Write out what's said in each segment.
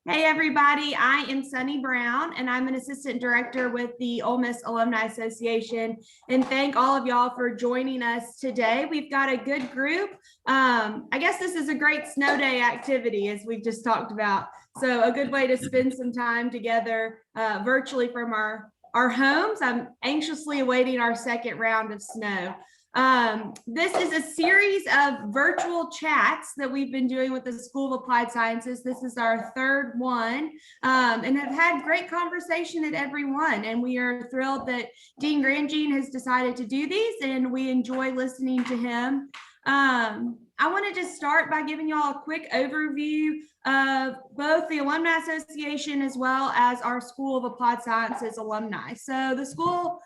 Hey everybody, I am Sunny Brown and I'm an assistant director with the Ole Miss Alumni Association, and thank all of y'all for joining us today. We've got a good group. I guess this is a great snow day activity as we've just talked about. So a good way to spend some time together virtually from our homes. I'm anxiously awaiting our second round of snow. This is a series of virtual chats that we've been doing with the School of Applied Sciences. This is our third one, and have had great conversation at every one. And we are thrilled that Dean Grandjean has decided to do these, and we enjoy listening to him. I want to just start by giving y'all a quick overview of both the Alumni Association as well as our School of Applied Sciences alumni. So the School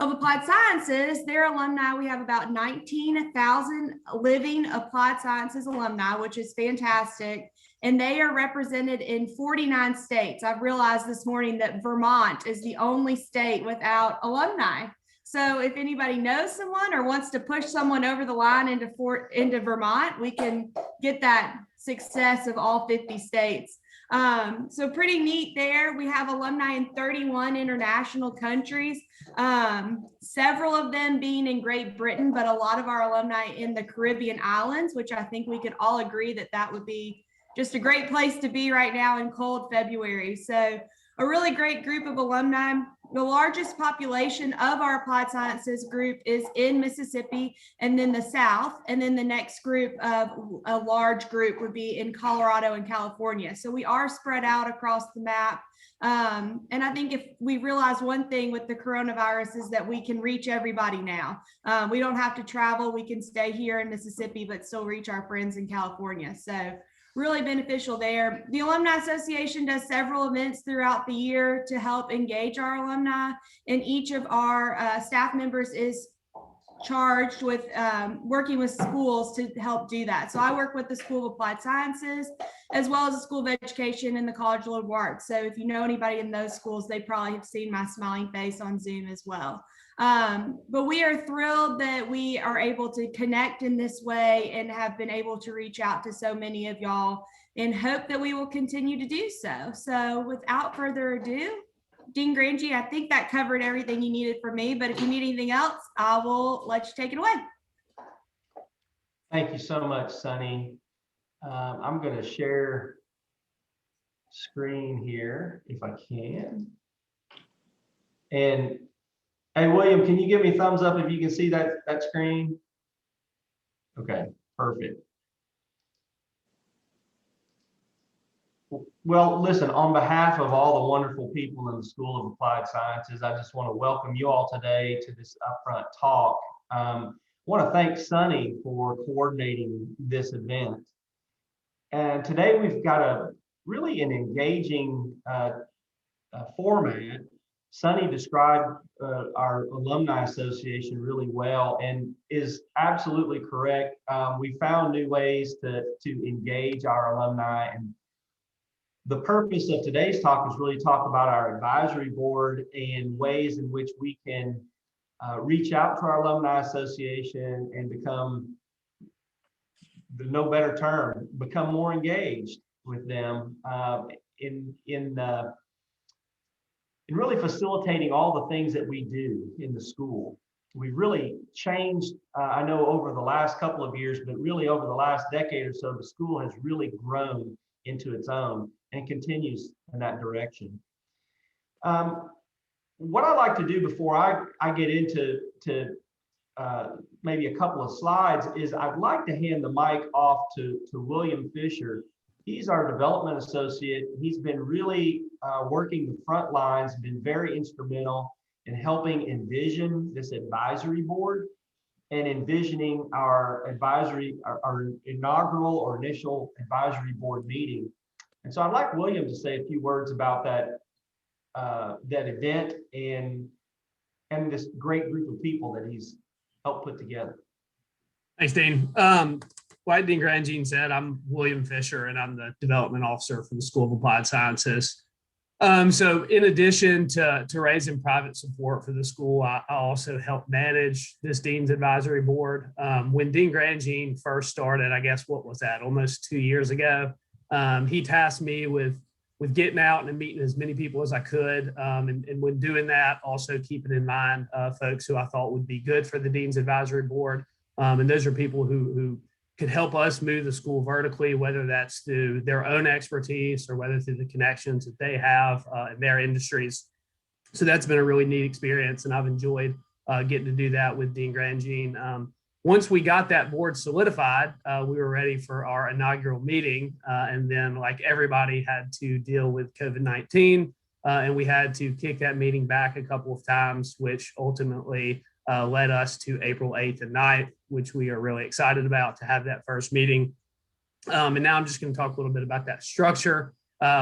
of Applied Sciences, their alumni, we have about 19,000 living Applied Sciences alumni, which is fantastic. And they are represented in 49 states. I've realized this morning that Vermont is the only state without alumni. So if anybody knows someone or wants to push someone over the line into Vermont, we can get that success of all 50 states. So pretty neat there. We have alumni in 31 international countries, several of them being in Great Britain, but a lot of our alumni in the Caribbean islands, which I think we could all agree that that would be just a great place to be right now in cold February. So a really great group of alumni. The largest population of our Applied Sciences group is in Mississippi and then the South. And then the next group of a large group would be in Colorado and California. So we are spread out across the map. And I think if we realize one thing with the coronavirus is that we can reach everybody now. We don't have to travel. We can stay here in Mississippi, but still reach our friends in California. So really beneficial there. The Alumni Association does several events throughout the year to help engage our alumni, and each of our staff members is charged with working with schools to help do that. So I work with the School of Applied Sciences, as well as the School of Education and the College of Liberal Arts. So if you know anybody in those schools, they probably have seen my smiling face on Zoom as well. But we are thrilled that we are able to connect in this way and have been able to reach out to so many of y'all and hope that we will continue to do so. So without further ado, Dean Grandjean, I think that covered everything you needed from me, but if you need anything else, I will let you take it away. Thank you so much, Sunny. I'm going to share screen here if I can. And hey, William, can you give me a thumbs up if you can see that screen? Okay, perfect. Well, listen, on behalf of all the wonderful people in the School of Applied Sciences, I just want to welcome you all today to this upfront talk. I want to thank Sunny for coordinating this event. And today we've got really an engaging format. Sunny described our Alumni Association really well and is absolutely correct. We found new ways to engage our alumni, and the purpose of today's talk is really talk about our advisory board and ways in which we can reach out to our Alumni Association and become, no better term, become more engaged with them in really facilitating all the things that we do in the school. We've really changed, I know over the last couple of years, but really over the last decade or so, the school has really grown into its own and continues in that direction. What I like to do before I get into maybe a couple of slides is I'd like to hand the mic off to William Fisher. He's our development associate. He's been really working the front lines, been very instrumental in helping envision this advisory board and envisioning our inaugural or initial advisory board meeting. And so I'd like William to say a few words about that event and this great group of people that he's helped put together. Thanks, Dean. Like Dean Grandjean said, I'm William Fisher, and I'm the development officer for the School of Applied Sciences. So in addition to raising private support for the school, I also help manage this Dean's Advisory Board. When Dean Grandjean first started, I guess, what was that, almost 2 years ago, he tasked me with with getting out and meeting as many people as I could. And when doing that, also keeping in mind folks who I thought would be good for the Dean's Advisory Board. And those are people who could help us move the school vertically, whether that's through their own expertise or whether through the connections that they have in their industries. So that's been a really neat experience, and I've enjoyed getting to do that with Dean Grandjean. Once we got that board solidified, we were ready for our inaugural meeting. And then, like everybody, had to deal with COVID-19. And we had to kick that meeting back a couple of times, which ultimately led us to April 8th and 9th, which we are really excited about to have that first meeting. And now I'm just going to talk a little bit about that structure,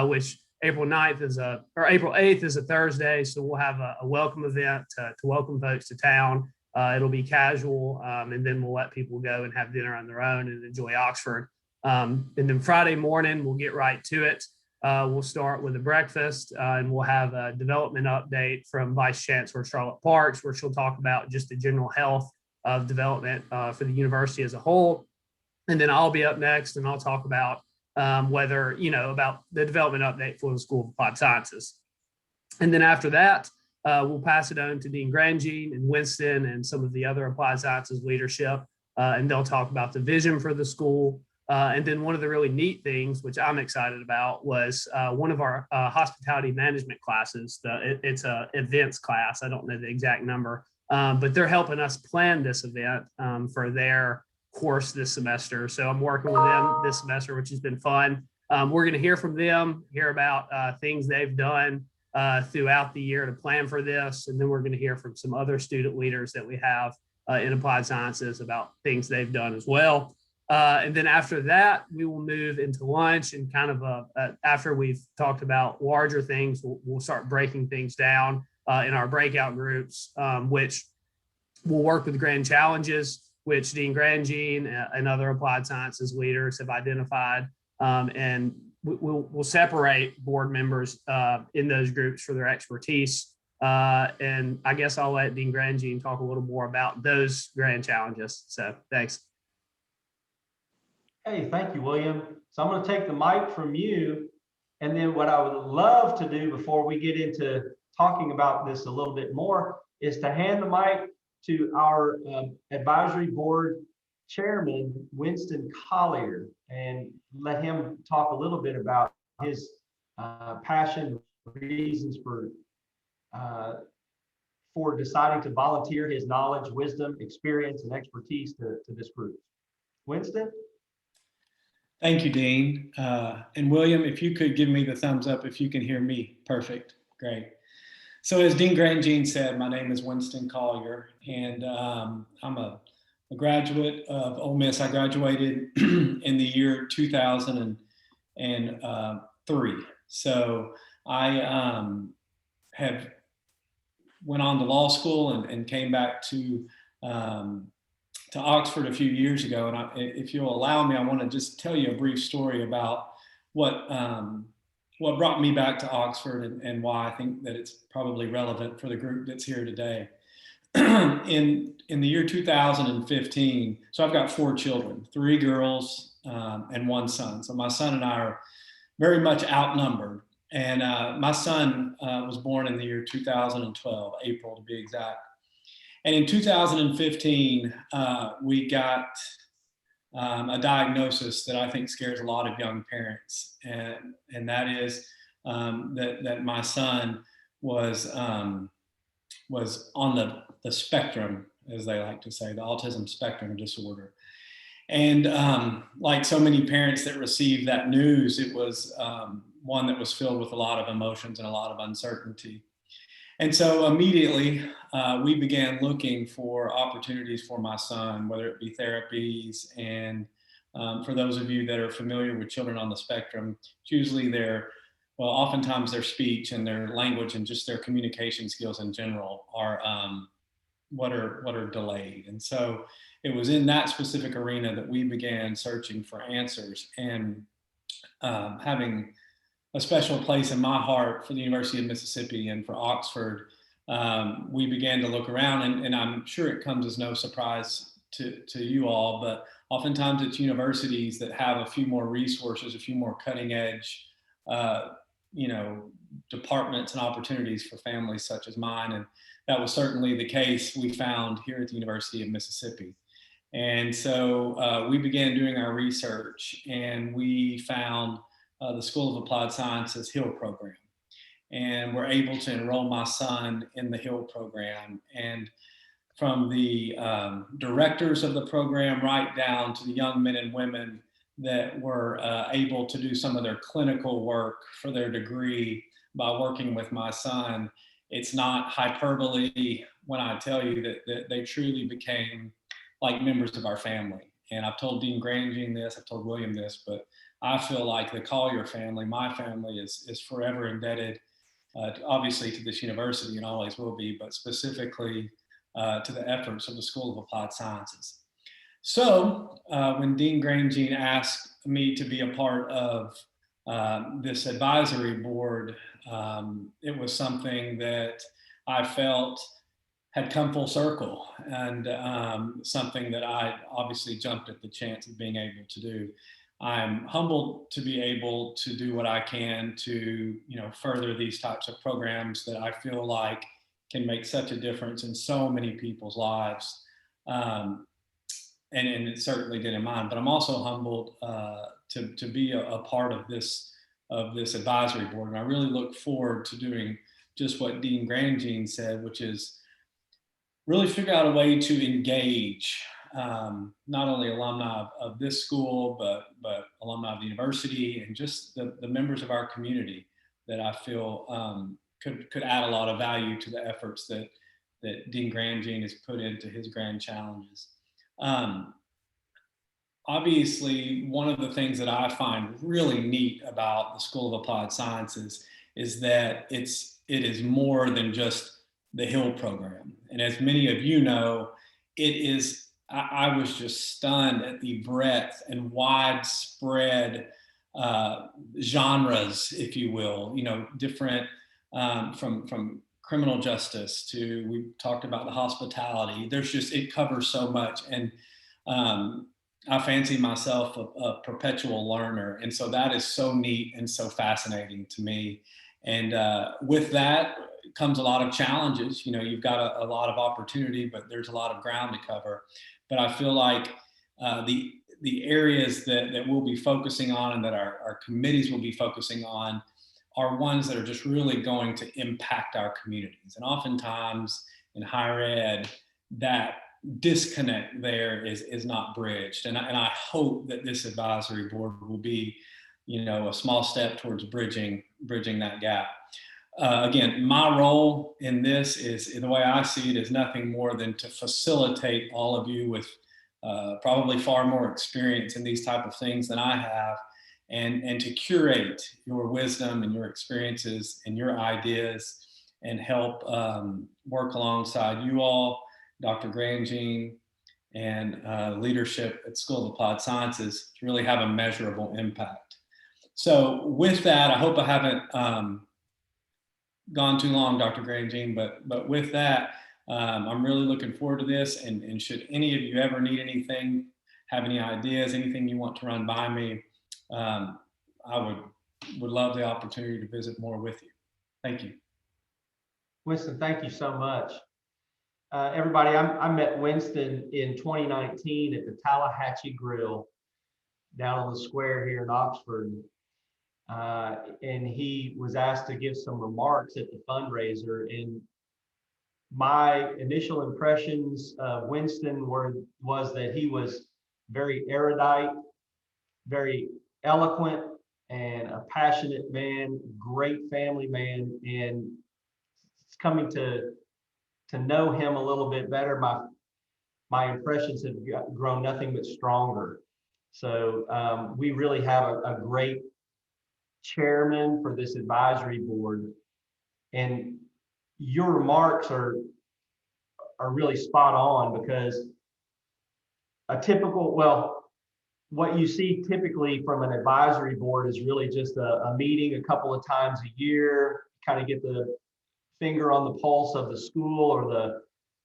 which April 8th is a Thursday. So we'll have a welcome event to welcome folks to town. It'll be casual, and then we'll let people go and have dinner on their own and enjoy Oxford. And then Friday morning, we'll get right to it. We'll start with a breakfast, and we'll have a development update from Vice Chancellor Charlotte Parks, where she'll talk about just the general health of development for the university as a whole. And then I'll be up next, and I'll talk about about the development update for the School of Applied Sciences. And then after that, we'll pass it on to Dean Grandjean and Winston and some of the other applied sciences leadership, and they'll talk about the vision for the school. And then one of the really neat things, which I'm excited about, was one of our hospitality management classes. It's a events class. I don't know the exact number, but they're helping us plan this event for their course this semester. So I'm working with them this semester, which has been fun. We're going to hear from them, hear about things they've done throughout the year to plan for this. And then we're going to hear from some other student leaders that we have in applied sciences about things they've done as well. And then after that, we will move into lunch, and kind of after we've talked about larger things, we'll start breaking things down in our breakout groups, which will work with grand challenges, which Dean Grandjean and other applied sciences leaders have identified. And we'll separate board members in those groups for their expertise. And I guess I'll let Dean Grandjean talk a little more about those grand challenges. So thanks. Hey, thank you, William. So I'm going to take the mic from you. And then what I would love to do before we get into talking about this a little bit more is to hand the mic to our advisory board chairman, Winston Collier, and let him talk a little bit about his passion, reasons for deciding to volunteer his knowledge, wisdom, experience, and expertise to this group. Winston? Thank you, Dean. And William, if you could give me the thumbs up if you can hear me. Perfect. Great. So as Dean Grandjean said, my name is Winston Collier, and I'm a graduate of Ole Miss. I graduated in the year 2003. So I have went on to law school and came back to Oxford a few years ago. And if you'll allow me, I want to just tell you a brief story about what brought me back to Oxford and why I think that it's probably relevant for the group that's here today. In the year 2015, so I've got 4 children, 3 girls and 1 son. So my son and I are very much outnumbered. And my son was born in the year 2012, April to be exact. And in 2015, we got a diagnosis that I think scares a lot of young parents, and that is that my son was on the spectrum, as they like to say, the autism spectrum disorder. And like so many parents that received that news, it was one that was filled with a lot of emotions and a lot of uncertainty. And so immediately we began looking for opportunities for my son, whether it be therapies. And for those of you that are familiar with children on the spectrum, it's usually oftentimes their speech and their language and just their communication skills in general are what are delayed. And so it was in that specific arena that we began searching for answers, and having a special place in my heart for the University of Mississippi and for Oxford, we began to look around, and I'm sure it comes as no surprise to you all, but oftentimes it's universities that have a few more resources, a few more cutting edge departments and opportunities for families such as mine. And that was certainly the case we found here at the University of Mississippi. And so we began doing our research, and we found the School of Applied Sciences Hill program. And we're able to enroll my son in the Hill program. And from the directors of the program right down to the young men and women that were able to do some of their clinical work for their degree by working with my son, it's not hyperbole when I tell you that they truly became like members of our family. And I've told Dean Grandjean this, I've told William this, but I feel like the Collier family, my family, is forever indebted, obviously to this university and always will be, but specifically to the efforts of the School of Applied Sciences. So when Dean Grandjean asked me to be a part of this advisory board, it was something that I felt had come full circle, and something that I obviously jumped at the chance of being able to do. I'm humbled to be able to do what I can to, further these types of programs that I feel like can make such a difference in so many people's lives. And it certainly did in mine, but I'm also humbled to be a part of this advisory board. And I really look forward to doing just what Dean Grandjean said, which is really figure out a way to engage not only alumni of this school, but alumni of the university and just the members of our community that I feel could add a lot of value to the efforts that Dean Grandjean has put into his grand challenges. Obviously, one of the things that I find really neat about the School of Applied Sciences is that it is more than just the Hill program. And as many of you know, I was just stunned at the breadth and widespread genres, if you will, different from criminal justice to, we talked about the hospitality. It covers so much. And I fancy myself a perpetual learner. And so that is so neat and so fascinating to me. And with that comes a lot of challenges. You've got a lot of opportunity, but there's a lot of ground to cover. But I feel like the areas that we'll be focusing on and that our committees will be focusing on are ones that are just really going to impact our communities. And oftentimes in higher ed, that disconnect there is not bridged. And I hope that this advisory board will be, a small step towards bridging that gap. Again, my role in this is, the way I see it, is nothing more than to facilitate all of you with probably far more experience in these type of things than I have, and to curate your wisdom and your experiences and your ideas and help work alongside you all, Dr. Grandjean, and leadership at School of Applied Sciences to really have a measurable impact. So with that, I hope I haven't gone too long, Dr. Grandjean, but with that, I'm really looking forward to this. And should any of you ever need anything, have any ideas, anything you want to run by me, I would love the opportunity to visit more with you. Thank you. Winston, thank you so much. Everybody, I met Winston in 2019 at the Tallahatchie Grill down on the square here in Oxford. And he was asked to give some remarks at the fundraiser. And my initial impressions of Winston was that he was very erudite, very eloquent, and a passionate man, great family man. And it's coming to know him a little bit better, my impressions have grown nothing but stronger. So we really have a great chairman for this advisory board, and your remarks are really spot on, because what you see typically from an advisory board is really just a meeting a couple of times a year, kind of get the finger on the pulse of the school or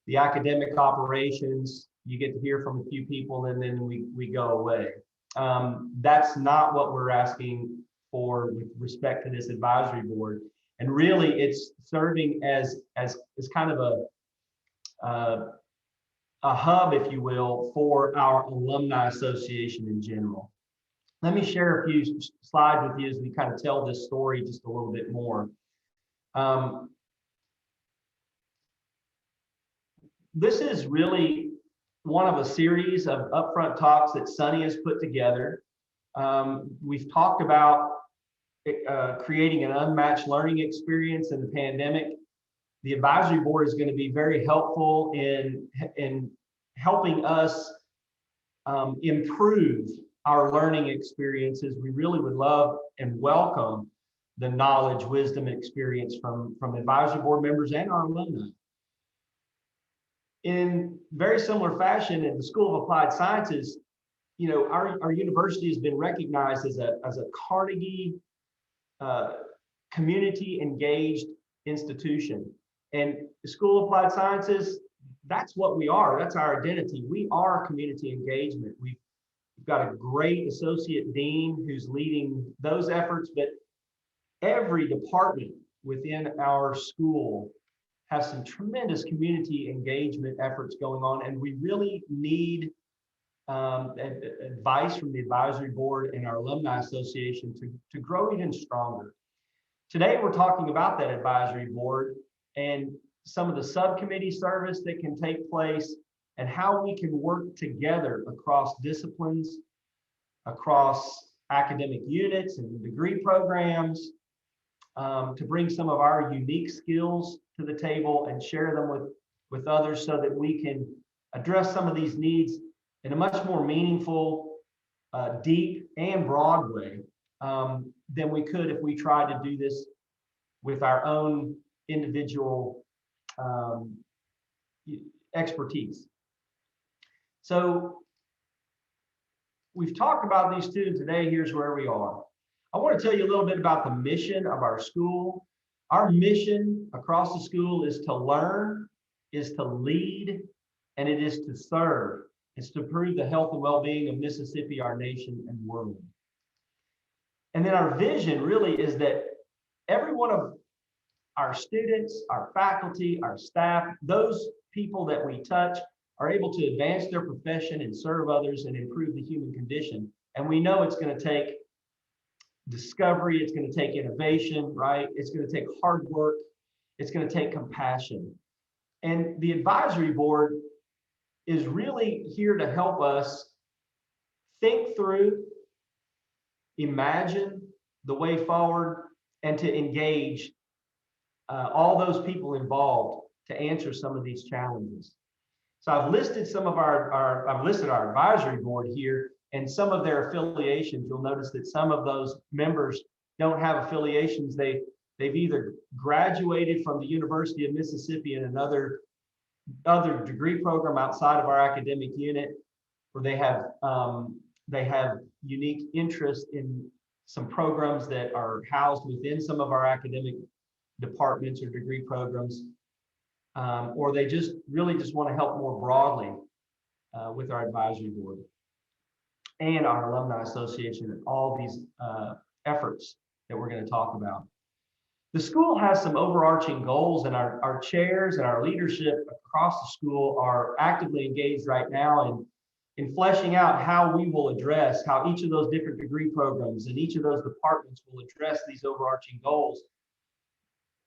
the academic operations. You get to hear from a few people, and then we go away. That's not what we're asking with respect to this advisory board. And really it's serving as kind of a hub, if you will, for our alumni association in general. Let me share a few slides with you as we kind of tell this story just a little bit more. This is really one of a series of upfront talks that Sunny has put together. We've talked about creating an unmatched learning experience in the pandemic. The advisory board is going to be very helpful in helping us improve our learning experiences. We really would love and welcome the knowledge, wisdom, and experience from advisory board members and our alumni. In very similar fashion, at the School of Applied Sciences, you know, our university has been recognized as a Carnegie community engaged institution. And the School of Applied Sciences, that's what we are. That's our identity. We are community engagement. We've got a great associate dean who's leading those efforts, but every department within our school has some tremendous community engagement efforts going on, and we really need advice from the advisory board and our alumni association to grow even stronger. Today, we're talking about that advisory board and some of the subcommittee service that can take place and how we can work together across disciplines, across academic units and degree programs, to bring some of our unique skills to the table and share them with others so that we can address some of these needs in a much more meaningful, deep and broad way than we could if we tried to do this with our own individual expertise. So we've talked about these students today. Here's where we are. I want to tell you a little bit about the mission of our school. Our mission across the school is to learn, is to lead, and it is to serve. It's to improve the health and well-being of Mississippi, our nation, and world. And then our vision really is that every one of our students, our faculty, our staff, those people that we touch are able to advance their profession and serve others and improve the human condition. And we know it's going to take discovery, it's going to take innovation, right? It's going to take hard work, it's going to take compassion. And the advisory board is really here to help us think through, imagine the way forward, and to engage all those people involved to answer some of these challenges. So I've listed some of I've listed our advisory board here and some of their affiliations. You'll notice that some of those members don't have affiliations. They've either graduated from the University of Mississippi in another degree program outside of our academic unit, or they have unique interest in some programs that are housed within some of our academic departments or degree programs, or they just want to help more broadly with our advisory board and our alumni association and all these efforts that we're going to talk about. The school has some overarching goals, and our chairs and our leadership across the school are actively engaged right now in fleshing out how we will address, how each of those different degree programs and each of those departments will address these overarching goals.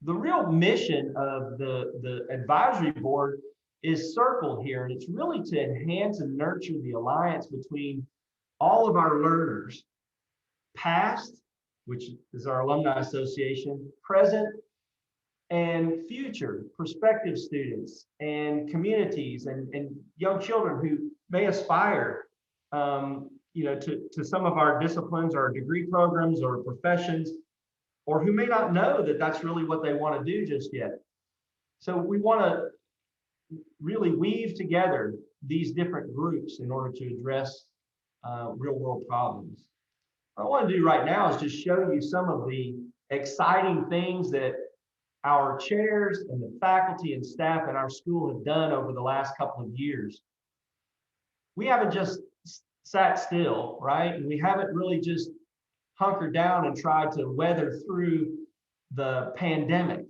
The real mission of the advisory board is circled here, and it's really to enhance and nurture the alliance between all of our learners, past, which is our alumni association, present and future prospective students and communities and young children who may aspire to some of our disciplines or degree programs or professions, or who may not know that that's really what they want to do just yet. So we want to really weave together these different groups in order to address real world problems. What I want to do right now is just show you some of the exciting things that our chairs and the faculty and staff at our school have done over the last couple of years. We haven't just sat still, right? And we haven't really just hunkered down and tried to weather through the pandemic.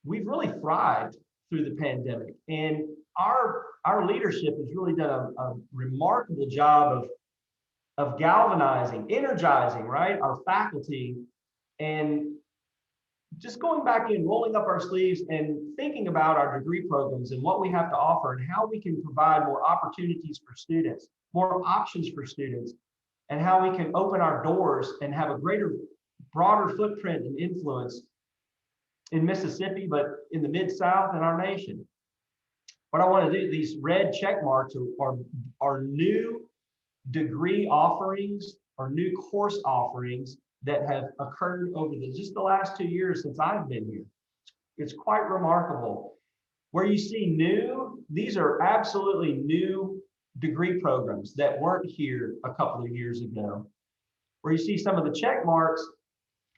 We've really thrived through the pandemic, and our leadership has really done a remarkable job of galvanizing, energizing, right, our faculty, and just going back in, rolling up our sleeves and thinking about our degree programs and what we have to offer and how we can provide more opportunities for students, more options for students, and how we can open our doors and have a greater, broader footprint and influence in Mississippi, but in the Mid-South and our nation. What I want to do, these red check marks are new degree offerings or new course offerings that have occurred over just the last 2 years since I've been here. It's quite remarkable. Where you see new, these are absolutely new degree programs that weren't here a couple of years ago. Where you see some of the check marks,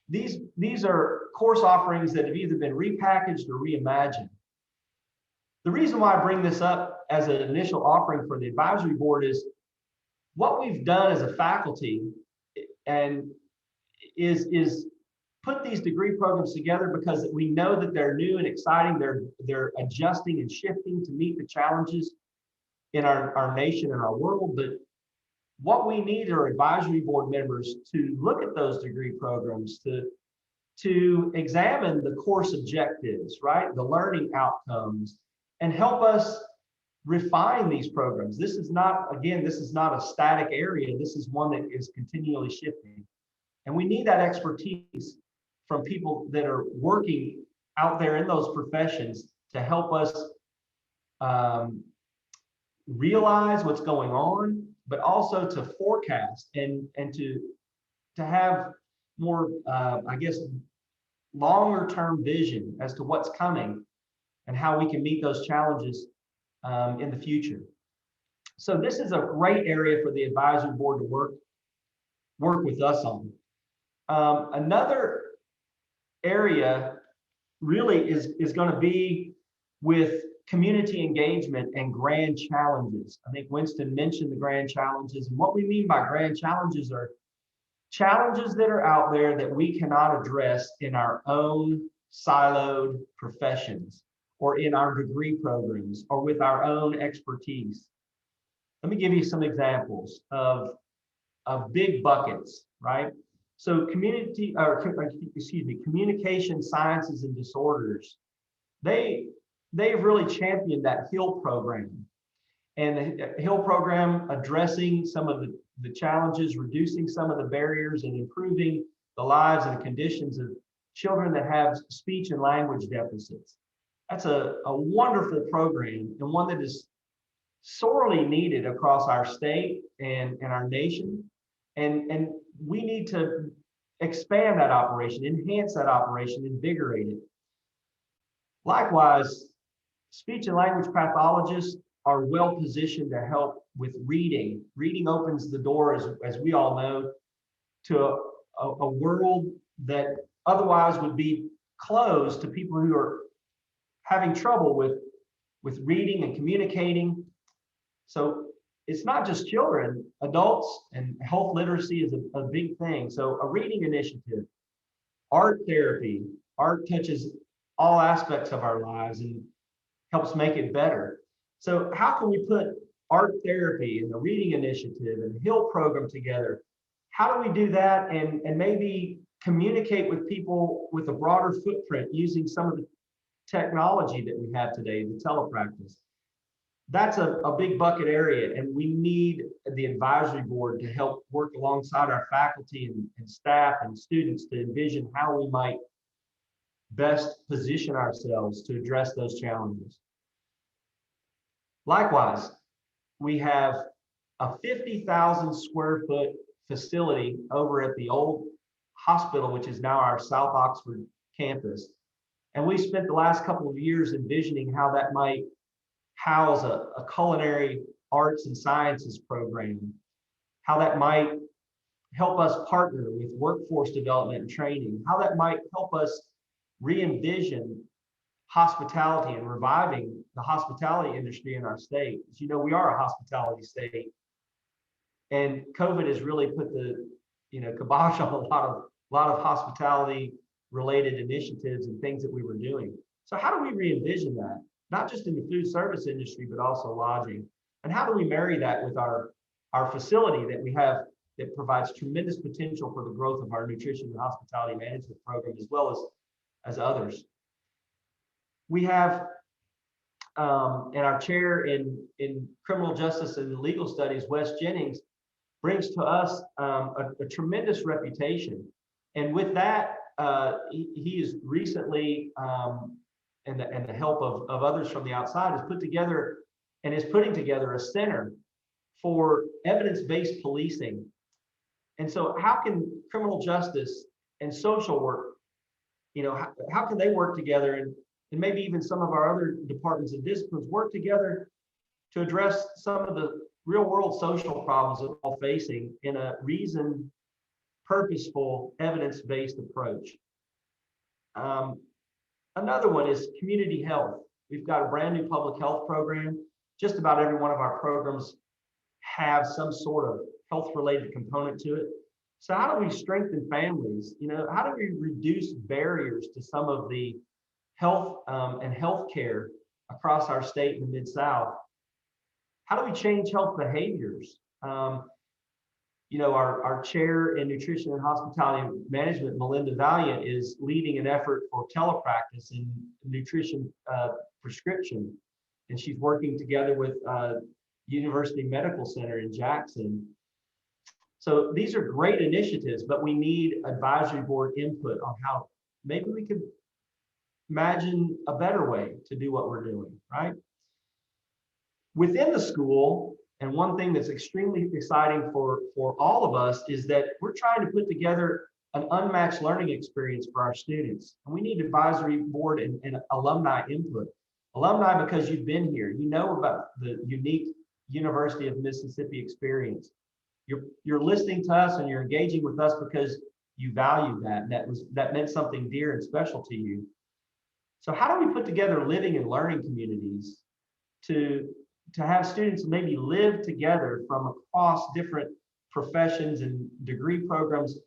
these are course offerings that have either been repackaged or reimagined. The reason why I bring this up as an initial offering for the advisory board is what we've done as a faculty and is put these degree programs together because we know that they're new and exciting. They're adjusting and shifting to meet the challenges in our nation and our world. But what we need are advisory board members to look at those degree programs, to examine the course objectives, right? The learning outcomes, and help us refine these programs. This is not a static area. This is one that is continually shifting. And we need that expertise from people that are working out there in those professions to help us realize what's going on, but also to forecast and to have more, longer term vision as to what's coming and how we can meet those challenges in the future. So this is a great area for the advisory board to work with us on. Another area really is going to be with community engagement and grand challenges. I think Winston mentioned the grand challenges, and what we mean by grand challenges are challenges that are out there that we cannot address in our own siloed professions or in our degree programs or with our own expertise. Let me give you some examples of big buckets, right? So communication sciences and disorders, they've really championed that HILL program. And the HILL program addressing some of the challenges, reducing some of the barriers, and improving the lives and conditions of children that have speech and language deficits. That's a wonderful program and one that is sorely needed across our state and our nation. And we need to expand that operation, enhance that operation, invigorate it. Likewise, speech and language pathologists are well positioned to help with reading. Reading opens the door, as we all know, to a world that otherwise would be closed to people who are having trouble with reading and communicating. So it's not just children, adults, and health literacy is a big thing. So a reading initiative, art therapy. Art touches all aspects of our lives and helps make it better. So how can we put art therapy and the reading initiative and the HILL program together? How do we do that and maybe communicate with people with a broader footprint using some of the technology that we have today, the telepractice? That's a big bucket area, and we need the advisory board to help work alongside our faculty and staff and students to envision how we might best position ourselves to address those challenges. Likewise, we have a 50,000 square foot facility over at the old hospital, which is now our South Oxford campus. And we spent the last couple of years envisioning how that might house a culinary arts and sciences program, how that might help us partner with workforce development and training, how that might help us re-envision hospitality and reviving the hospitality industry in our state. As you know, we are a hospitality state. And COVID has really put kibosh on a lot of hospitality related initiatives and things that we were doing. So how do we re-envision that? Not just in the food service industry, but also lodging. And how do we marry that with our facility that we have that provides tremendous potential for the growth of our nutrition and hospitality management program, as well as others. We have, and our chair in criminal justice and legal studies, Wes Jennings, brings to us a tremendous reputation. And with that, he is recently, and the help of others from the outside, has put together and is putting together a center for evidence-based policing. And so how can criminal justice and social work, how can they work together, and maybe even some of our other departments and disciplines work together to address some of the real world social problems that we're all facing in a reasoned, purposeful, evidence-based approach. Another one is community health. We've got a brand new public health program. Just about every one of our programs have some sort of health-related component to it. So how do we strengthen families? How do we reduce barriers to some of the health and healthcare across our state in the Mid-South? How do we change health behaviors? Our chair in nutrition and hospitality management, Melinda Valiant, is leading an effort for telepractice in nutrition prescription. And she's working together with University Medical Center in Jackson. So these are great initiatives, but we need advisory board input on how maybe we could imagine a better way to do what we're doing, right? Within the school, and one thing that's extremely exciting for all of us is that we're trying to put together an unmatched learning experience for our students. And we need advisory board and alumni input. Alumni, because you've been here, you know about the unique University of Mississippi experience. You're listening to us and you're engaging with us because you value that. That meant something dear and special to you. So how do we put together living and learning communities to have students maybe live together from across different professions and degree programs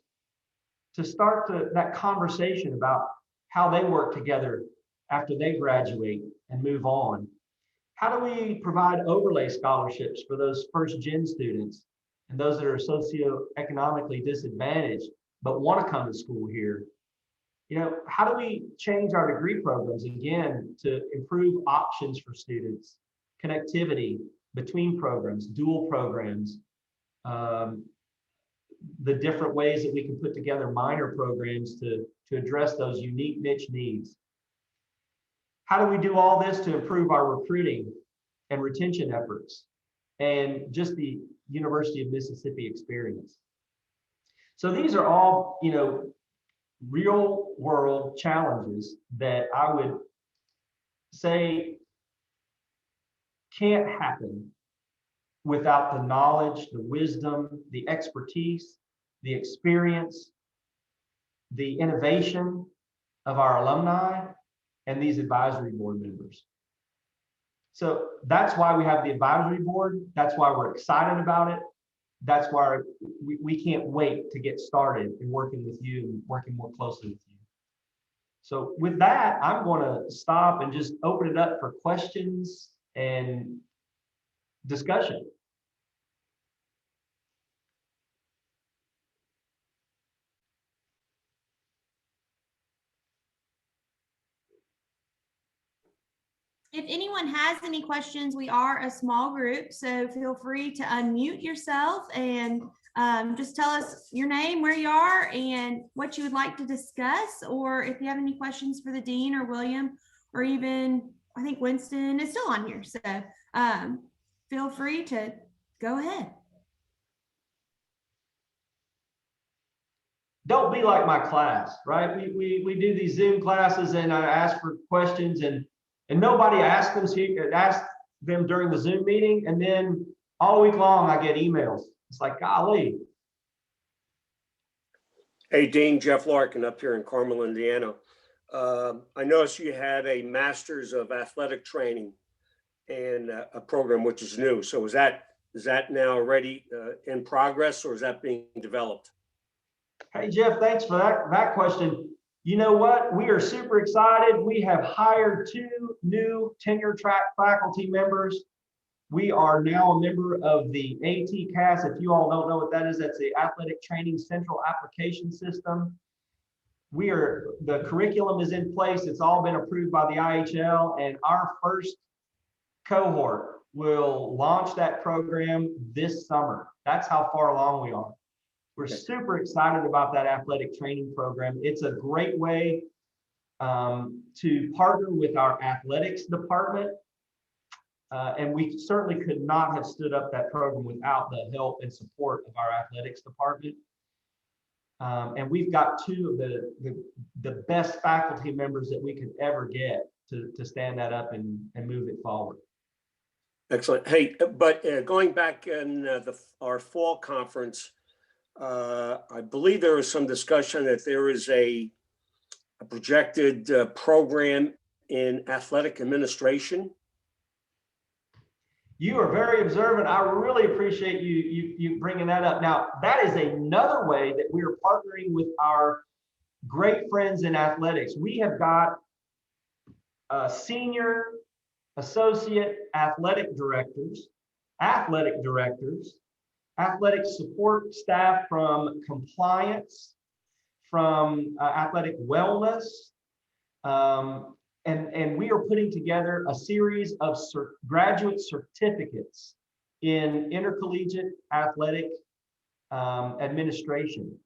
to start that conversation about how they work together after they graduate and move on? How do we provide overlay scholarships for those first-gen students and those that are socioeconomically disadvantaged but want to come to school here? How do we change our degree programs again to improve options for students, connectivity between programs, dual programs, the different ways that we can put together minor programs to address those unique niche needs? How do we do all this to improve our recruiting and retention efforts and just the University of Mississippi experience? So these are all, real world challenges that I would say can't happen without the knowledge, the wisdom, the expertise, the experience, the innovation of our alumni and these advisory board members. So that's why we have the advisory board. That's why we're excited about it. That's why we can't wait to get started in working with you and working more closely with you. So with that, I'm going to stop and just open it up for questions and discussion. If anyone has any questions, we are a small group, so feel free to unmute yourself and just tell us your name, where you are, and what you would like to discuss, or if you have any questions for the dean or William, or even, I think Winston is still on here, so feel free to go ahead. Don't be like my class, right? We do these Zoom classes and I ask for questions and nobody asked them during the Zoom meeting, and then all week long I get emails. It's like, golly. Hey, Dean, Jeff Larkin up here in Carmel, Indiana. I noticed you had a Master's of Athletic Training and a program which is new. So is that now already in progress, or is that being developed? Hey, Jeff, thanks for that question. You know what? We are super excited. We have hired 2 new tenure track faculty members. We are now a member of the ATCAS. If you all don't know what that is, that's the Athletic Training Central Application System. The curriculum is in place. It's all been approved by the IHL, and our first cohort will launch that program this summer. That's how far along we are. We're super excited about that athletic training program. It's a great way to partner with our athletics department. And we certainly could not have stood up that program without the help and support of our athletics department. And we've got 2 of the best faculty members that we could ever get to stand that up and move it forward. Excellent. Hey, but going back in our fall conference, I believe there was some discussion that there is a projected program in athletic administration. You are very observant. I really appreciate you bringing that up. Now, that is another way that we are partnering with our great friends in athletics. We have got senior, associate athletic directors, athletic support staff from compliance, from athletic wellness, and we are putting together a series of graduate certificates in intercollegiate athletic administration.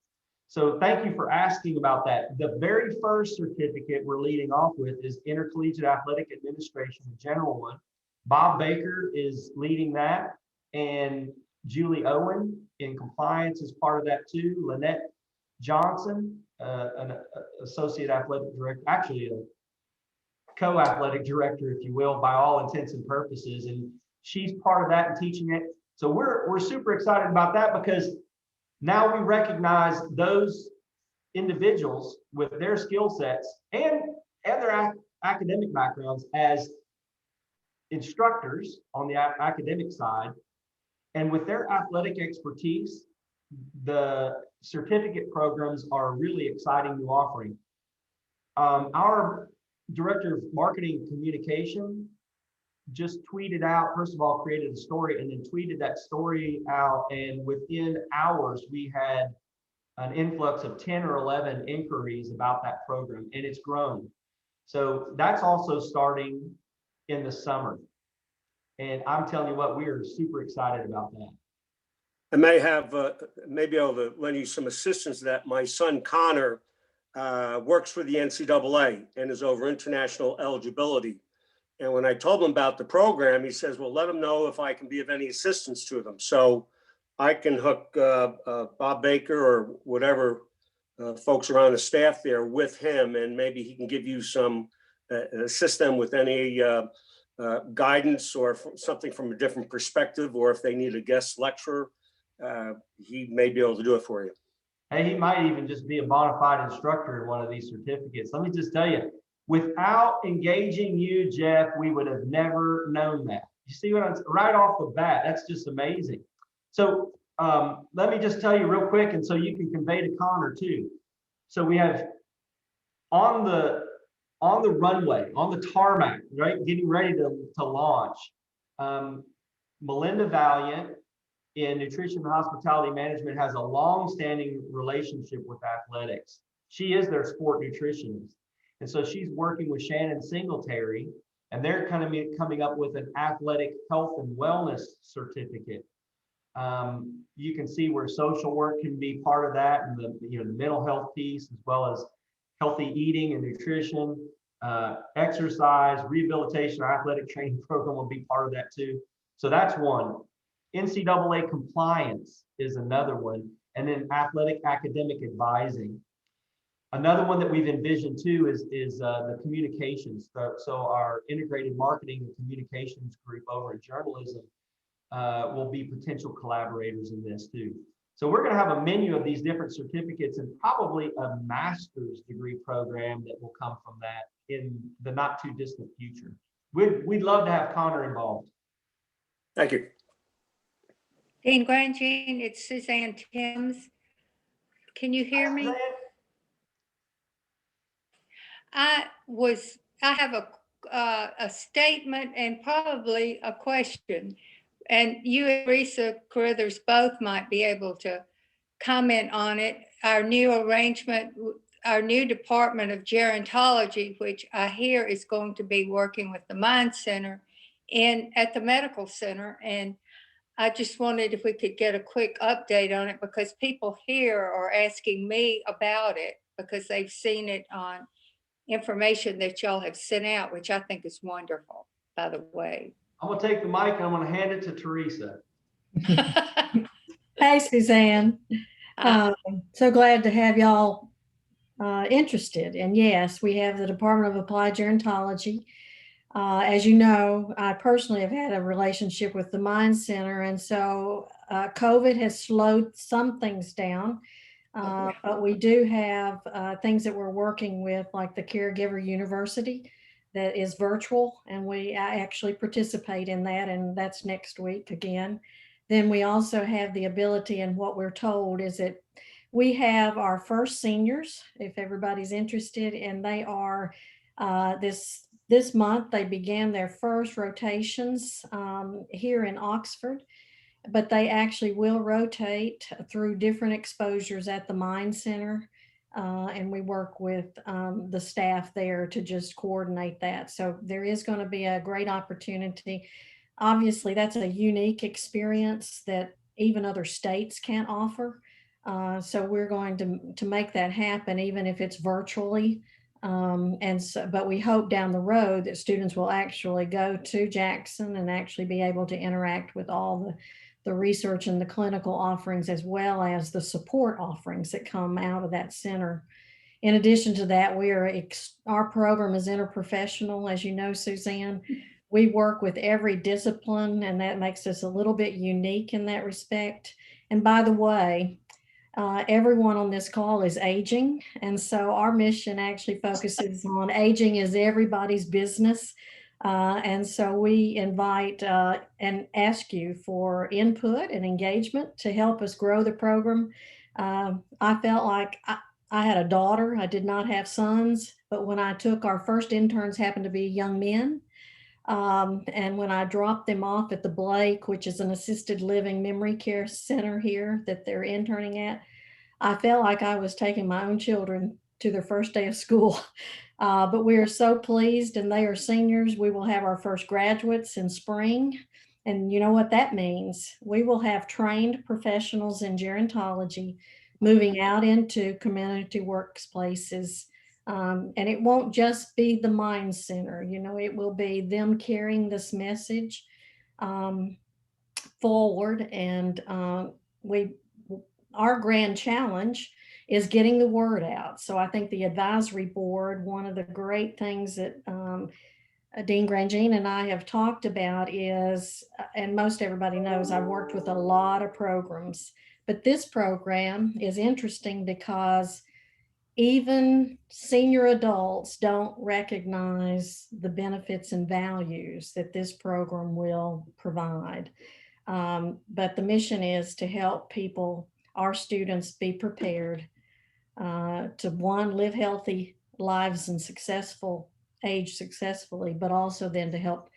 So thank you for asking about that. The very first certificate we're leading off with is intercollegiate athletic administration, the general one. Bob Baker is leading that, and Julie Owen in compliance is part of that too. Lynette Johnson, an associate athletic director, actually a co-athletic director, if you will, by all intents and purposes, and she's part of that and teaching it. So we're super excited about that, because now we recognize those individuals with their skill sets and their academic backgrounds as instructors on the academic side, and with their athletic expertise, the certificate programs are a really exciting new offering. Our director of marketing communication just tweeted out, first of all, created a story and then tweeted that story out. And within hours, we had an influx of 10 or 11 inquiries about that program, and it's grown. So that's also starting in the summer. And I'm telling you what, we are super excited about that. I may have, maybe able to lend you some assistance to that. My son Connor works for the NCAA and is over international eligibility. And when I told him about the program, he says, well, let him know if I can be of any assistance to them. So I can hook Bob Baker or whatever folks around the staff there with him, and maybe he can give you some, assist them with any guidance or something from a different perspective, or if they need a guest lecturer, he may be able to do it for you. Hey, he might even just be a bona fide instructor in one of these certificates. Let me just tell you, without engaging you, Jeff, we would have never known that. You see what I'm right off the bat? That's just amazing. So let me just tell you real quick, and so you can convey to Connor too. So we have on the runway, on the tarmac, right, getting ready to launch. Melinda Valiant in nutrition and hospitality management has a long-standing relationship with athletics. She is their sport nutritionist. And so she's working with Shannon Singletary, and they're kind of coming up with an athletic health and wellness certificate. You can see where social work can be part of that, and the mental health piece, as well as healthy eating and nutrition, exercise, rehabilitation, or athletic training program will be part of that too. So that's one. NCAA compliance is another one, and then athletic academic advising. Another one that we've envisioned too is the communications. So our integrated marketing and communications group over at journalism will be potential collaborators in this too. So we're going to have a menu of these different certificates and probably a master's degree program that will come from that in the not too distant future. We'd love to have Connor involved. Thank you. Dean Grandjean, it's Suzanne Timms. Can you hear me? I have a statement and probably a question. And you and Risa Carruthers both might be able to comment on it. Our new arrangement, our new Department of Gerontology, which I hear is going to be working with the Mind Center and at the Medical Center. And I just wondered if we could get a quick update on it, because people here are asking me about it because they've seen it on information that y'all have sent out, which I think is wonderful, by the way. I'm gonna take the mic and I'm gonna hand it to Teresa. Hey, Suzanne. So glad to have y'all interested. And yes, we have the Department of Applied Gerontology. As you know, I personally have had a relationship with the Mind Center, and so COVID has slowed some things down. But we do have things that we're working with, like the Caregiver University that is virtual, and I actually participate in that, and that's next week again. Then we also have the ability, and what we're told is that we have our first seniors, if everybody's interested, and they are this month, they began their first rotations here in Oxford, but they actually will rotate through different exposures at the Mind Center. And we work with the staff there to just coordinate that. So there is going to be a great opportunity. Obviously, that's a unique experience that even other states can't offer. So we're going to make that happen, even if it's virtually. But we hope down the road that students will actually go to Jackson and actually be able to interact with all the research and the clinical offerings, as well as the support offerings that come out of that center. In addition to that, our program is interprofessional, as you know, Suzanne. We work with every discipline, and that makes us a little bit unique in that respect. And by the way, everyone on this call is aging. And so our mission actually focuses on aging is everybody's business. And so we invite and ask you for input and engagement to help us grow the program. I felt like I had a daughter. I did not have sons, but when I took our first interns, happened to be young men. And when I dropped them off at the Blake, which is an assisted living memory care center here that they're interning at, I felt like I was taking my own children to their first day of school. But we are so pleased, and they are seniors. We will have our first graduates in spring. And you know what that means? We will have trained professionals in gerontology moving out into community workplaces. And it won't just be the Mind Center, it will be them carrying this message forward. And our grand challenge is getting the word out. So I think the advisory board, one of the great things that Dean Grandjean and I have talked about is, and most everybody knows, I've worked with a lot of programs, but this program is interesting because even senior adults don't recognize the benefits and values that this program will provide. But the mission is to help people, our students, be prepared to, one, live healthy lives and age successfully, but also then to help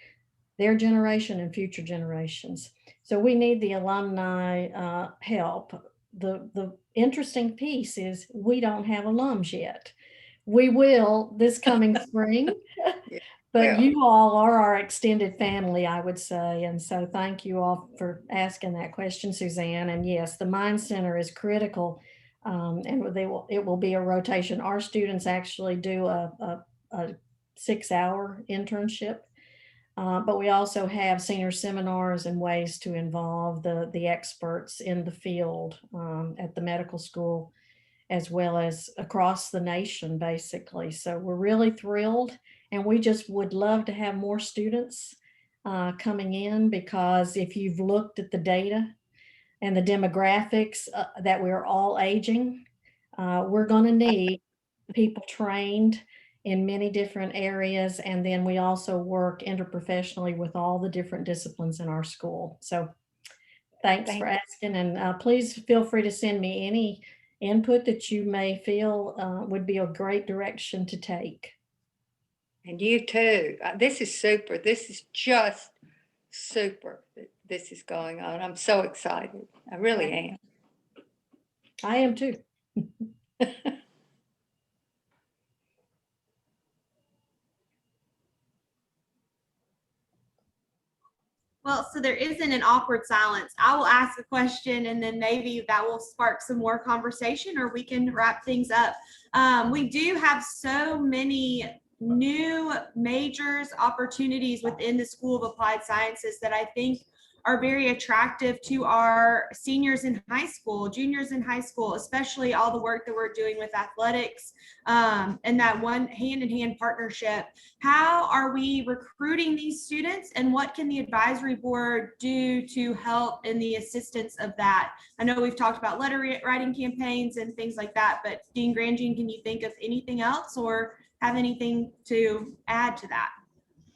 their generation and future generations. So we need the alumni help. The interesting piece is we don't have alums yet. We will this coming spring, but you all are our extended family, I would say. And so thank you all for asking that question, Suzanne. And yes, the Mind Center is critical. And it will be a rotation. Our students actually do a 6-hour internship. But we also have senior seminars and ways to involve the experts in the field at the medical school, as well as across the nation, basically. So we're really thrilled, and we just would love to have more students coming in, because if you've looked at the data and the demographics that we're all aging, we're going to need people trained in many different areas. And then we also work interprofessionally with all the different disciplines in our school. So thanks for asking. And please feel free to send me any input that you may feel would be a great direction to take. And you too. This is super. This is just super that this is going on. I'm so excited. I really am. I am too. Well, so there isn't an awkward silence. I will ask a question and then maybe that will spark some more conversation, or we can wrap things up. We do have so many new majors, opportunities within the School of Applied Sciences that I think are very attractive to our seniors in high school, juniors in high school, especially all the work that we're doing with athletics, and that one hand-in-hand partnership. How are we recruiting these students, and what can the advisory board do to help in the assistance of that? I know we've talked about letter writing campaigns and things like that, but Dean Grandjean, can you think of anything else or have anything to add to that?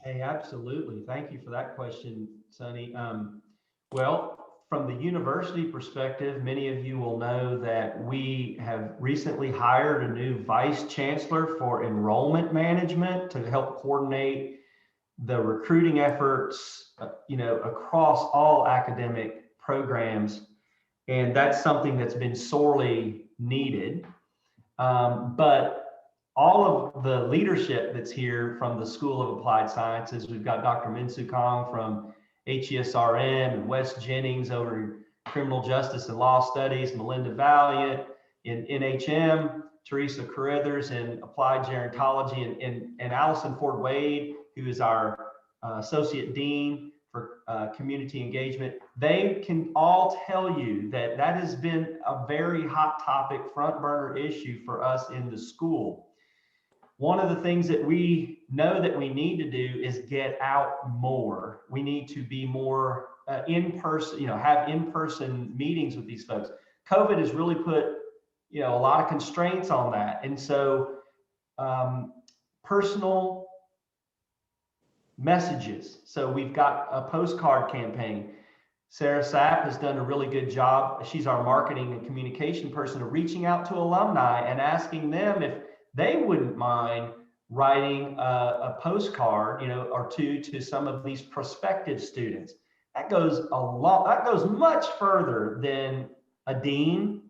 Hey, absolutely. Thank you for that question, Sunny. Well, from the university perspective, many of you will know that we have recently hired a new vice chancellor for enrollment management to help coordinate the recruiting efforts, across all academic programs. And that's something that's been sorely needed. But all of the leadership that's here from the School of Applied Sciences, we've got Dr. Minsu Kong from HESRM and Wes Jennings over in Criminal Justice and Law Studies, Melinda Valiant in NHM, Teresa Carruthers in Applied Gerontology, and Allison Ford Wade, who is our Associate Dean for Community Engagement. They can all tell you that that has been a very hot topic, front burner issue for us in the school. One of the things that we know that we need to do is get out more. We need to be more in person, have in-person meetings with these folks. COVID has really put, a lot of constraints on that. And so personal messages. So we've got a postcard campaign. Sarah Sapp has done a really good job. She's our marketing and communication person of reaching out to alumni and asking them if they wouldn't mind writing a postcard, or two to some of these prospective students. That goes much further than a dean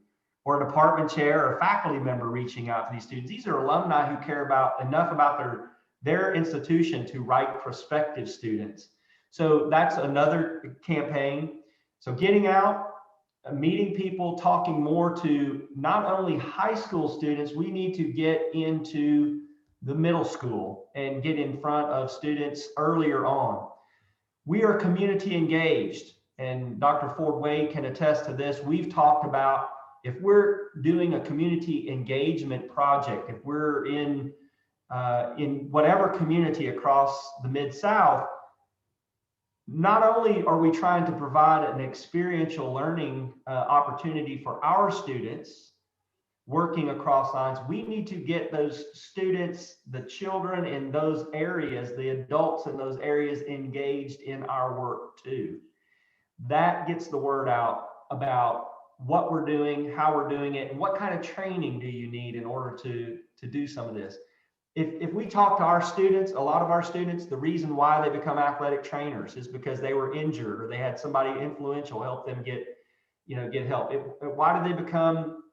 or a department chair or faculty member reaching out to these students. These are alumni who care enough about their institution to write prospective students. So that's another campaign. So getting out, meeting people, talking more to not only high school students, we need to get into the middle school and get in front of students earlier on. We are community engaged, and Dr. Ford Wade can attest to this. We've talked about if we're doing a community engagement project, if we're in whatever community across the Mid-South, not only are we trying to provide an experiential learning opportunity for our students working across lines, we need to get those students, the children in those areas, the adults in those areas engaged in our work too. That gets the word out about what we're doing, how we're doing it, and what kind of training do you need in order to do some of this. If we talk to our students, a lot of our students, the reason why they become athletic trainers is because they were injured or they had somebody influential help them get help. Why do they become,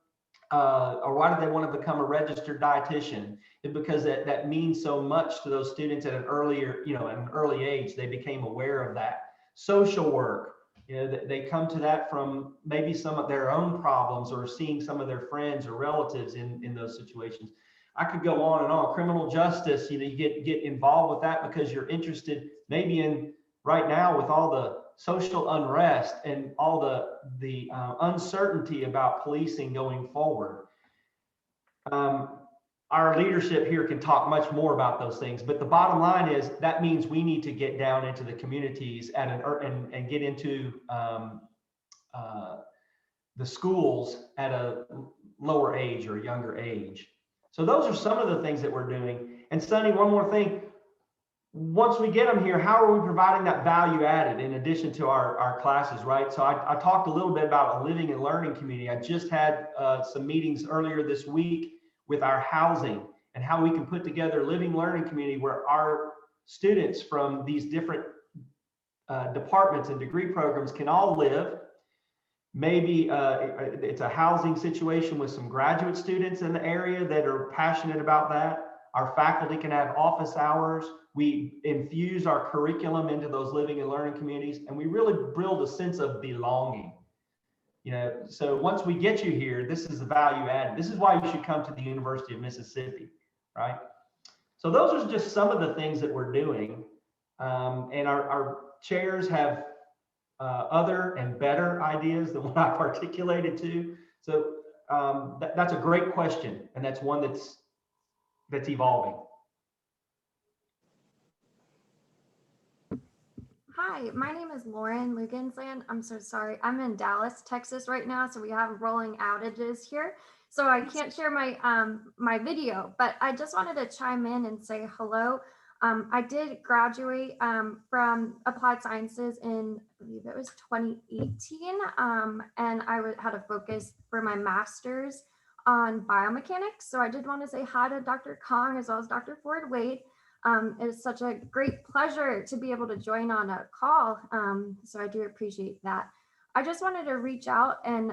or why do they want to become a registered dietitian? It's because that means so much to those students at an early age. They became aware of that. Social work, they come to that from maybe some of their own problems or seeing some of their friends or relatives in those situations. I could go on and on. Criminal justice, you get involved with that because you're interested maybe in right now with all the social unrest and all the uncertainty about policing going forward. Our leadership here can talk much more about those things, but the bottom line is that means we need to get down into the communities and get into the schools at a lower age or younger age. So those are some of the things that we're doing. And Sunny, one more thing. once we get them here, how are we providing that value added in addition to our classes, right? So I talked a little bit about a living and learning community. I just had some meetings earlier this week with our housing and how we can put together a living learning community where our students from these different departments and degree programs can all live. Maybe it's a housing situation with some graduate students in the area that are passionate about that. Our faculty can have office hours. We infuse our curriculum into those living and learning communities, and we really build a sense of belonging. You know, so once we get you here, this is the value added. This is why you should come to the University of Mississippi, right? So those are just some of the things that we're doing. And our chairs have other and better ideas than what I've articulated too. So that's a great question, and that's one that's evolving. Hi, my name is Lauren Luginsland. I'm so sorry. I'm in Dallas, Texas right now, so we have rolling outages here. So I can't share my my video, but I just wanted to chime in and say hello. I did graduate from Applied Sciences in, I believe it was 2018, and I had a focus for my master's on biomechanics. So I did want to say hi to Dr. Kong as well as Dr. Ford Wade. It is such a great pleasure to be able to join on a call. So I do appreciate that. I just wanted to reach out and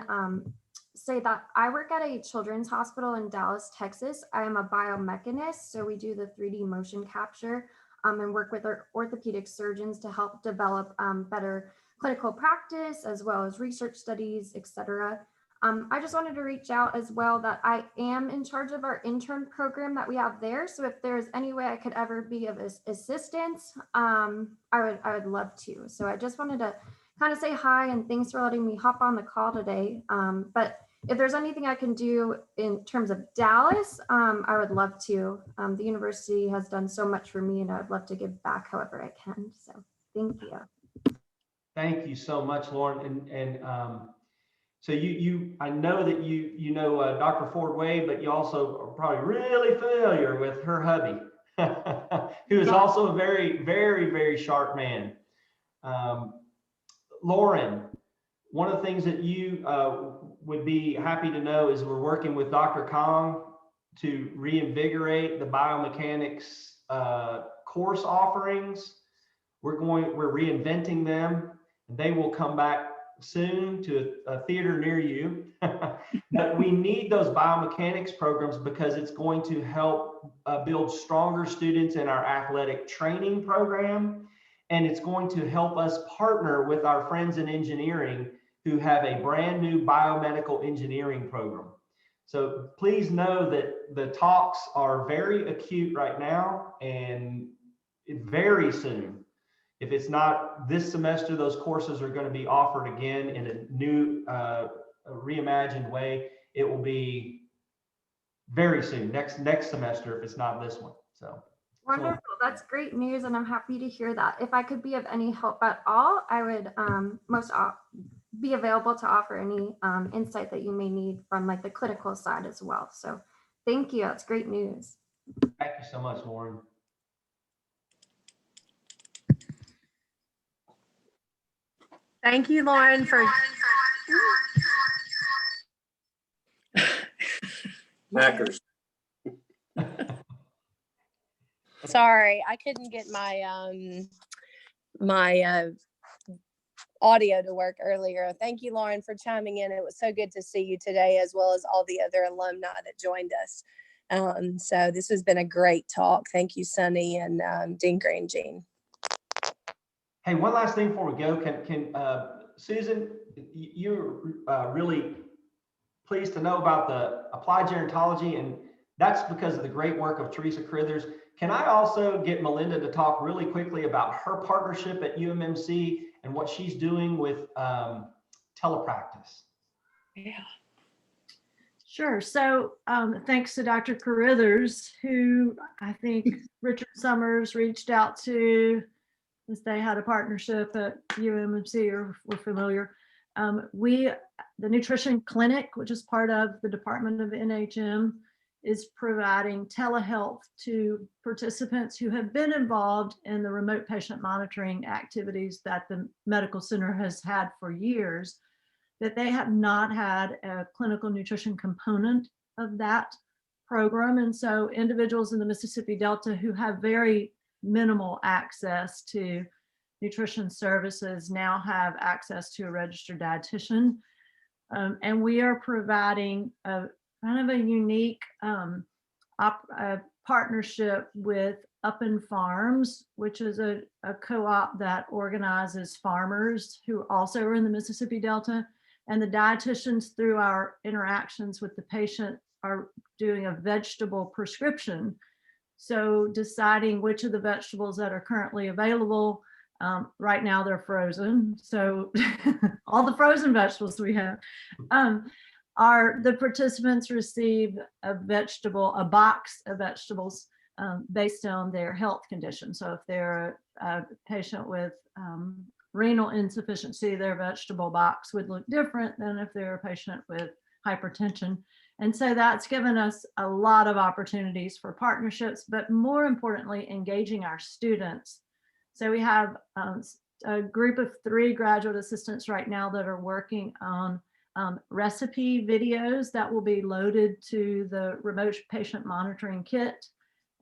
say that I work at a children's hospital in Dallas, Texas. I am a biomechanist. So we do the 3D motion capture and work with our orthopedic surgeons to help develop better clinical practice as well as research studies, etc. I just wanted to reach out as well that I am in charge of our intern program that we have there. So if there's any way I could ever be of assistance, I would love to. So I just wanted to kind of say hi and thanks for letting me hop on the call today. But if there's anything I can do in terms of Dallas, I would love to. The university has done so much for me and I would love to give back however I can. So thank you. Thank you so much, Lauren. So I know that you know Dr. Ford Wade, but you also are probably really familiar with her hubby, who is also a very, very, very sharp man. Lauren, one of the things that you would be happy to know is we're working with Dr. Kong to reinvigorate the biomechanics course offerings. We're reinventing them. They will come back soon to a theater near you. But we need those biomechanics programs because it's going to help build stronger students in our athletic training program. And it's going to help us partner with our friends in engineering who have a brand new biomedical engineering program. So please know that the talks are very acute right now and very soon. If it's not this semester, those courses are going to be offered again in a new, reimagined way. It will be very soon, next semester, if it's not this one. So wonderful. That's great news, and I'm happy to hear that. If I could be of any help at all, I would be available to offer any insight that you may need from like the clinical side as well. So thank you. That's great news. Thank you so much, Lauren. Thank you, Lauren, for Hackers. Sorry, I couldn't get my my audio to work earlier. Thank you, Lauren, for chiming in. It was so good to see you today, as well as all the other alumni that joined us. So this has been a great talk. Thank you, Sunny and Dean Grandjean. Hey, one last thing before we go. Can Susan, you're really pleased to know about the applied gerontology, and that's because of the great work of Teresa Carithers. Can I also get Melinda to talk really quickly about her partnership at UMMC and what she's doing with telepractice? Yeah. Sure. So thanks to Dr. Carithers, who I think Richard Summers reached out to, since they had a partnership at UMMC, or we're familiar. The nutrition clinic, which is part of the Department of NHM, is providing telehealth to participants who have been involved in the remote patient monitoring activities that the medical center has had for years, that they have not had a clinical nutrition component of that program. And so individuals in the Mississippi Delta who have very minimal access to nutrition services now have access to a registered dietitian. And we are providing a kind of a unique partnership with Up and Farms, which is a co-op that organizes farmers who also are in the Mississippi Delta. And the dietitians, through our interactions with the patient, are doing a vegetable prescription. So deciding which of the vegetables that are currently available, right now they're frozen. So all the frozen vegetables we have, are the participants receive a box of vegetables based on their health condition. So if they're a patient with renal insufficiency, their vegetable box would look different than if they're a patient with hypertension. And so that's given us a lot of opportunities for partnerships, but more importantly, engaging our students. So we have a group of 3 graduate assistants right now that are working on recipe videos that will be loaded to the remote patient monitoring kit.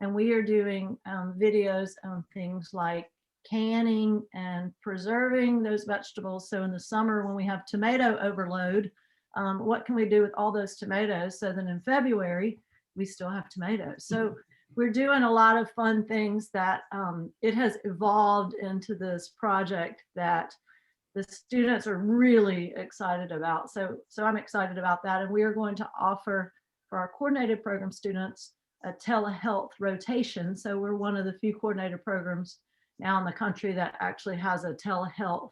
And we are doing videos on things like canning and preserving those vegetables. So in the summer when we have tomato overload, what can we do with all those tomatoes so that in February we still have tomatoes? So we're doing a lot of fun things that it has evolved into this project that the students are really excited about. So I'm excited about that. And we are going to offer for our coordinated program students a telehealth rotation. So we're one of the few coordinated programs now in the country that actually has a telehealth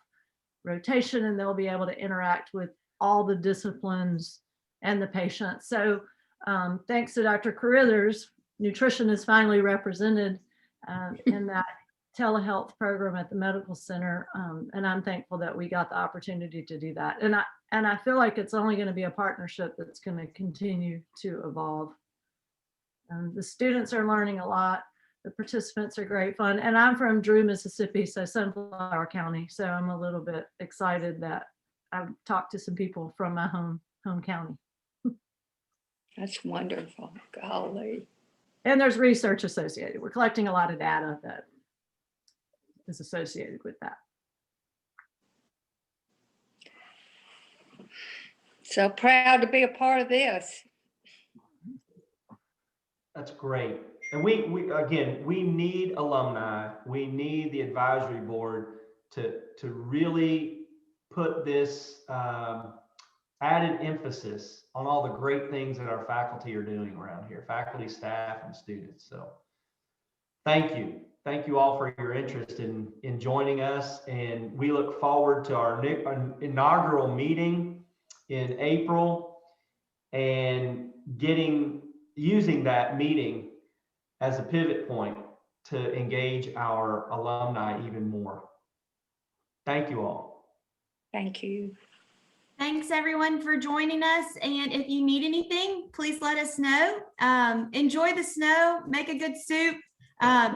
rotation, and they'll be able to interact with all the disciplines and the patient. So thanks to Dr. Carruthers, nutrition is finally represented in that telehealth program at the medical center. And I'm thankful that we got the opportunity to do that. And I feel like it's only going to be a partnership that's going to continue to evolve. The students are learning a lot. The participants are great fun. And I'm from Drew, Mississippi, so Sunflower County. So I'm a little bit excited that I've talked to some people from my home county. That's wonderful. Golly. And there's research associated. We're collecting a lot of data that is associated with that. So proud to be a part of this. That's great. And we need alumni. We need the advisory board to really put this added emphasis on all the great things that our faculty are doing around here, faculty, staff, and students. So thank you. Thank you all for your interest in joining us. And we look forward to our inaugural meeting in April and using that meeting as a pivot point to engage our alumni even more. Thank you all. Thank you. Thanks everyone for joining us. And if you need anything, please let us know. Enjoy the snow, make a good soup,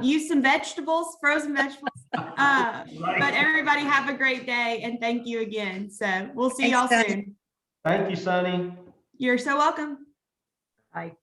use some vegetables, frozen vegetables. But everybody have a great day and thank you again. So we'll see y'all soon. Thank you, Sunny. You're so welcome. Bye.